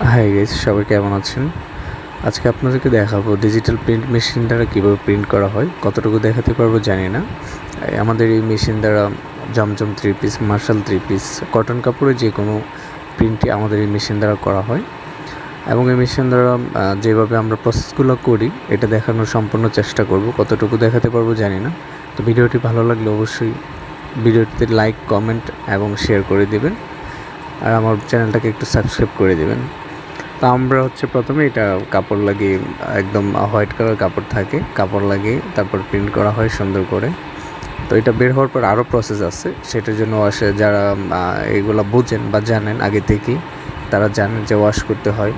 Hi guys, সবাই কেমন আছেন? আজকে আপনাদেরকে দেখাবো ডিজিটাল প্রিন্ট মেশিন দ্বারা কীভাবে প্রিন্ট করা হয়। কতটুকু দেখাতে পারবো জানি না। আমাদের এই মেশিন দ্বারা জমজম 3 পিস, মার্শাল 3 পিস, কটন কাপড়ে যে কোনো প্রিন্টই আমাদের এই মেশিন দ্বারা করা হয়। এবং এই মেশিন দ্বারা যেভাবে আমরা প্রসেসগুলো করি এটা দেখানোর সম্পূর্ণ চেষ্টা করব। কতটুকু দেখাতে পারবো জানি না। তো ভিডিওটি ভালো লাগলে অবশ্যই ভিডিওটিতে লাইক, কমেন্ট এবং শেয়ার করে দেবেন। আর আমার চ্যানেলটাকে একটু সাবস্ক্রাইব করে দেবেন। তো আমরা প্রথমে এটা কাপড় লাগিয়ে, একদম হোয়াইট কালার কাপড় থাকে, কাপড় লাগিয়ে তারপর প্রিন্ট করা হয় সুন্দর করে। তো এটা বের হওয়ার পর আরও প্রসেস আছে, সেটার জন্য যারা এগুলো বোঝেন বা জানেন আগে থেকেই, তারা জানেন যে ওয়াশ করতে হয়।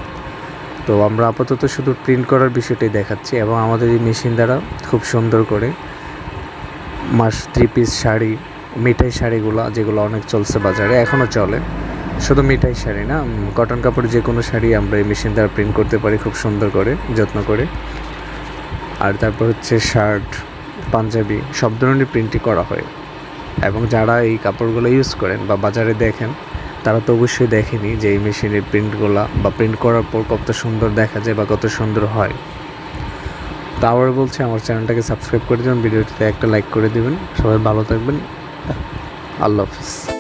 তো আমরা আপাতত শুধু প্রিন্ট করার বিষয়টাই দেখাচ্ছি। এবং আমাদের এই মেশিন দ্বারা খুব সুন্দর করে 3 পিস শাড়ি, মিঠাই শাড়িগুলো যেগুলো অনেক চলছে বাজারে, এখনও চলে, শুধু মিঠাই শাড়ি না, কটন কাপড় যে কোনো শাড়ি আমরা এই মেশিন দ্বারা প্রিন্ট করতে পারি খুব সুন্দর করে, যত্ন করে। আর তারপর শার্ট, পাঞ্জাবি, সব ধরনের প্রিন্টই করা হয়। এবং যারা এই কাপড়গুলো ইউজ করেন বা বাজারে দেখেন, তারা তো অবশ্যই দেখেনি যে এই মেশিনের প্রিন্টগুলো বা প্রিন্ট করার পর কত সুন্দর দেখা যায় বা কত সুন্দর হয়। তো আবার বলছি, আমার চ্যানেলটাকে সাবস্ক্রাইব করে দেবেন, ভিডিওটিতে একটা লাইক করে দেবেন। সবাই ভালো থাকবেন। আল্লাহ হাফিজ।